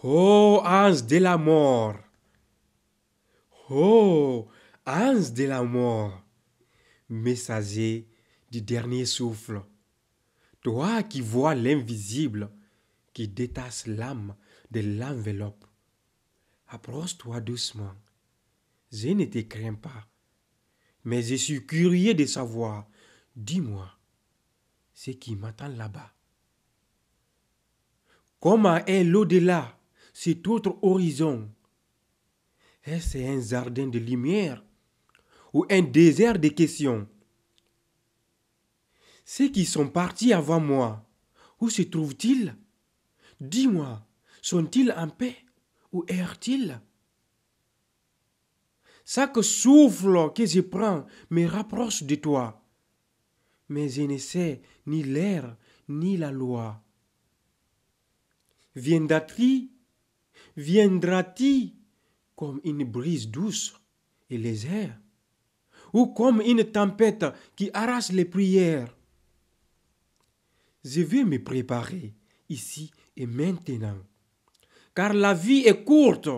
Ô ange de la mort! Ô ange de la mort! Messager du dernier souffle, toi qui vois l'invisible, qui détache l'âme de l'enveloppe, approche-toi doucement. Je ne te crains pas, mais je suis curieux de savoir. Dis-moi ce qui m'attend là-bas. Comment est l'au-delà, cet autre horizon? Est-ce un jardin de lumière ou un désert de questions? Ceux qui sont partis avant moi, où se trouvent-ils? Dis-moi, sont-ils en paix ou errent-ils? Chaque souffle que je prends me rapproche de toi, mais je ne sais ni l'air ni la loi. Viendras-tu comme une brise douce et légère, ou comme une tempête qui arrache les prières? Je vais me préparer ici et maintenant, car la vie est courte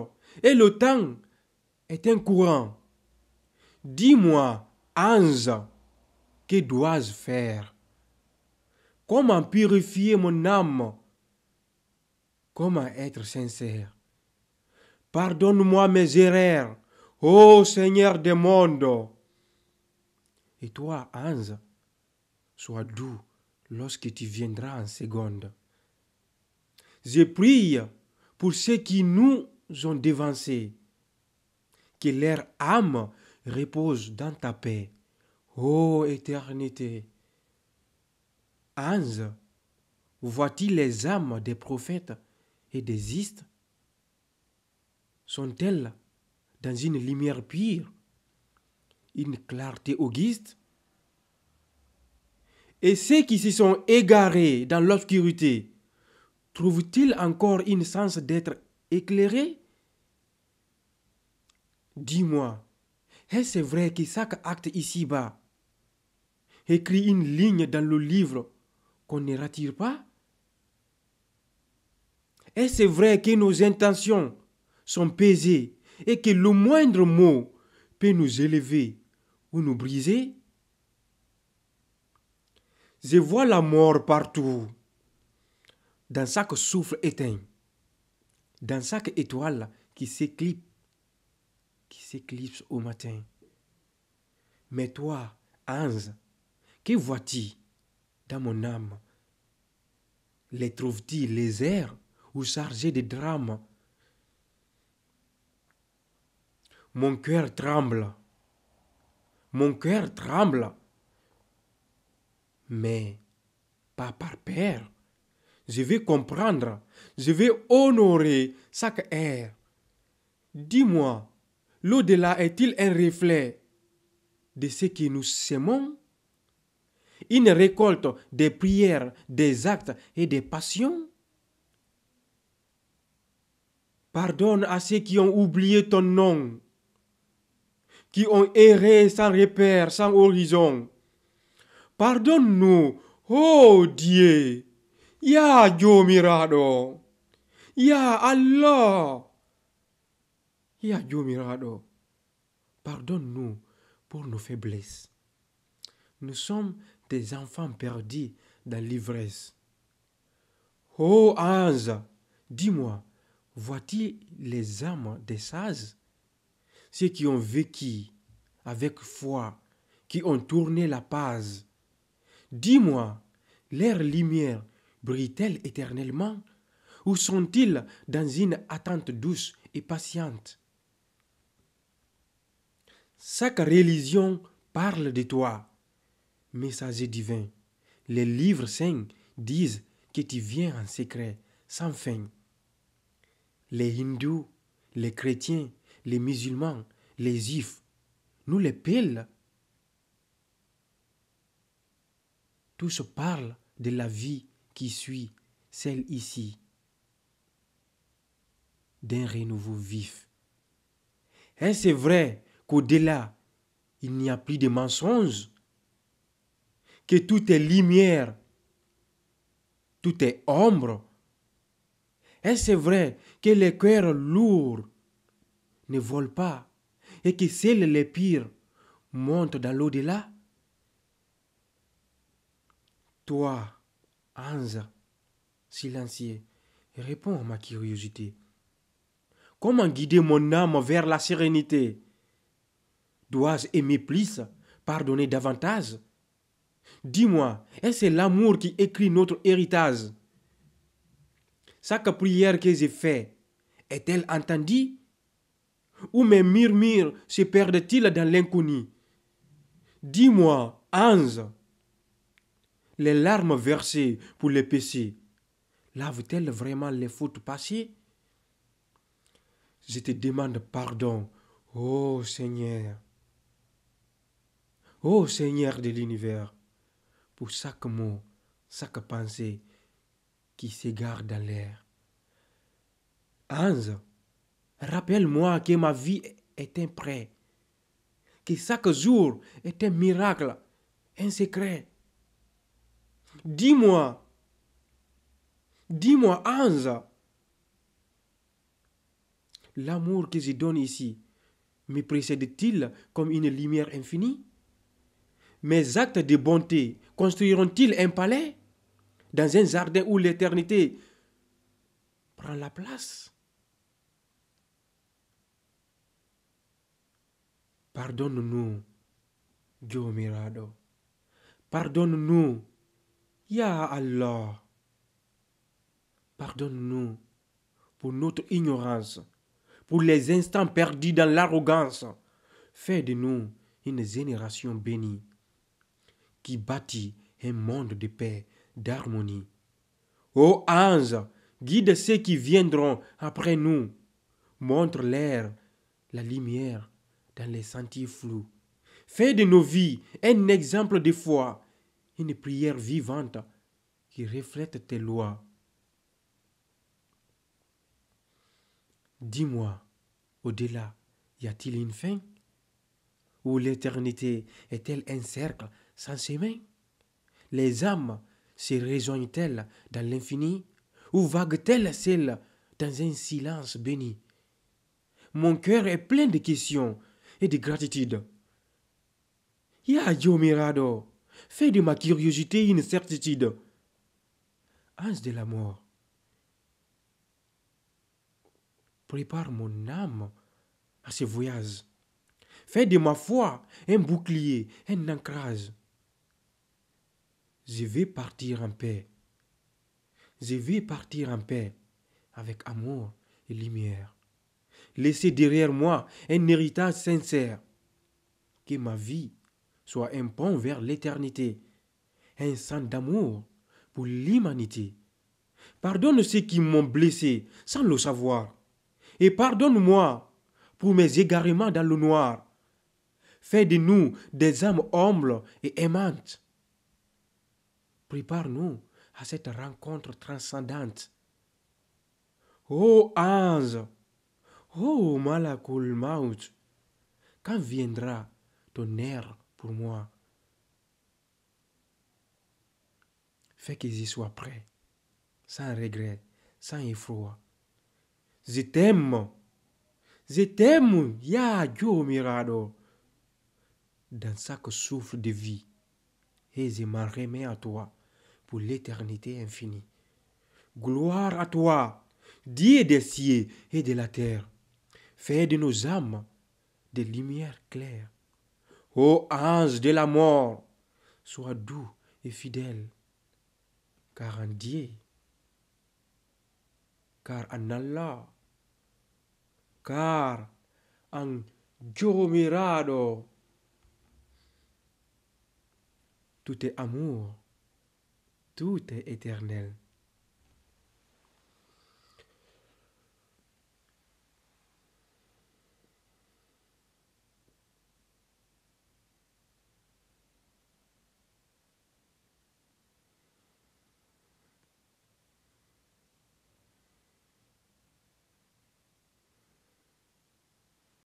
et le temps est un courant. Dis-moi, ange, que dois-je faire? Comment purifier mon âme? Comment être sincère? Pardonne-moi mes erreurs, ô Seigneur des mondes. Et toi, ange, sois doux lorsque tu viendras en seconde. Je prie pour ceux qui nous ont devancés, que leur âme repose dans ta paix, ô éternité. Ange, vois-tu les âmes des prophètes et des istes? Sont-elles dans une lumière pure, une clarté auguste? Et ceux qui se sont égarés dans l'obscurité, trouvent-ils encore une chance d'être éclairés? Dis-moi, est-ce vrai que chaque acte ici-bas écrit une ligne dans le livre qu'on ne retire pas? Est-ce vrai que nos intentions sont pesées et que le moindre mot peut nous élever ou nous briser? Je vois la mort partout, dans chaque souffle éteint, dans chaque étoile qui s'éclipse au matin. Mais toi, ange, que vois-tu dans mon âme? Les trouves-tu légères ou chargées de drames? Mon cœur tremble, mais pas par peur. Je vais comprendre, je vais honorer chaque air. Dis-moi, l'au-delà est-il un reflet de ce que nous semons? Une récolte des prières, des actes et des passions? Pardonne à ceux qui ont oublié ton nom, qui ont erré sans repère, sans horizon. Pardonne-nous, oh Dieu, Ya Jomirado, Ya Allah, Ya Jomirado. Pardonne-nous pour nos faiblesses. Nous sommes des enfants perdus dans l'ivresse. Ô ange, dis-moi, vois-tu les âmes des sages, ceux qui ont vécu avec foi, qui ont tourné la page? Dis-moi, leur lumière brille-t-elle éternellement, ou sont-ils dans une attente douce et patiente? Chaque religion parle de toi, messager divin. Les livres saints disent que tu viens en secret, sans fin. Les hindous, les chrétiens, les musulmans, les juifs, nous les pèles. Tous parlent de la vie qui suit celle ici, d'un renouveau vif. Est-ce vrai qu'au-delà, il n'y a plus de mensonges, que tout est lumière, tout est ombre? Est-ce vrai que les cœurs lourds ne volent pas et que seuls les pires montent dans l'au-delà? Toi, ange silencieux, réponds à ma curiosité. Comment guider mon âme vers la sérénité? Dois-je aimer plus, pardonner davantage? Dis-moi, est-ce l'amour qui écrit notre héritage? Chaque prière que j'ai faite est-elle entendue? Ou mes murmures se perdent-ils dans l'inconnu? Dis-moi, ange, les larmes versées pour les péchés lavent-elles vraiment les fautes passées? Je te demande pardon, ô Seigneur de l'univers, pour chaque mot, chaque pensée qui s'égare dans l'air. Ange, rappelle-moi que ma vie est un prêt, que chaque jour est un miracle, un secret. Dis-moi, ange, l'amour que je donne ici me précède-t-il comme une lumière infinie? Mes actes de bonté construiront-ils un palais dans un jardin où l'éternité prend la place? Pardonne-nous, Dieu Mirado. Pardonne-nous, Ya Allah. Pardonne-nous pour notre ignorance, pour les instants perdus dans l'arrogance. Fais de nous une génération bénie qui bâtit un monde de paix, d'harmonie. Ô ange, guide ceux qui viendront après nous. Montre-leur la lumière dans les sentiers flous. Fais de nos vies un exemple de foi, une prière vivante qui reflète tes lois. Dis-moi, au-delà, y a-t-il une fin? Ou l'éternité est-elle un cercle sans chemin? Les âmes se rejoignent-elles dans l'infini? Ou vaguent-elles seules dans un silence béni? Mon cœur est plein de questions et de gratitude. Ya Dieu Mirado, fais de ma curiosité une certitude. Ange de la mort, prépare mon âme à ce voyage. Fais de ma foi un bouclier, un ancrage. Je vais partir en paix. Je vais partir en paix avec amour et lumière. Laisser derrière moi un héritage sincère. Que ma vie soit un pont vers l'éternité, un sang d'amour pour l'humanité. Pardonne ceux qui m'ont blessé sans le savoir. Et pardonne-moi pour mes égarements dans le noir. Fais de nous des âmes humbles et aimantes. Prépare-nous à cette rencontre transcendante. Ô ange, ô Malakul Maut, quand viendra ton heure pour moi? Fais que j'y sois prêt, sans regret, sans effroi. Je t'aime, Ya Dieu Mirado, dans chaque souffle de vie, et je m'en remets à toi pour l'éternité infinie. Gloire à toi, Dieu des cieux et de la terre. Fais de nos âmes des lumières claires. Ô ange de la mort, sois doux et fidèle, car en Dieu, car en Allah, car en Dieu Mirado, tout est amour, tout est éternel.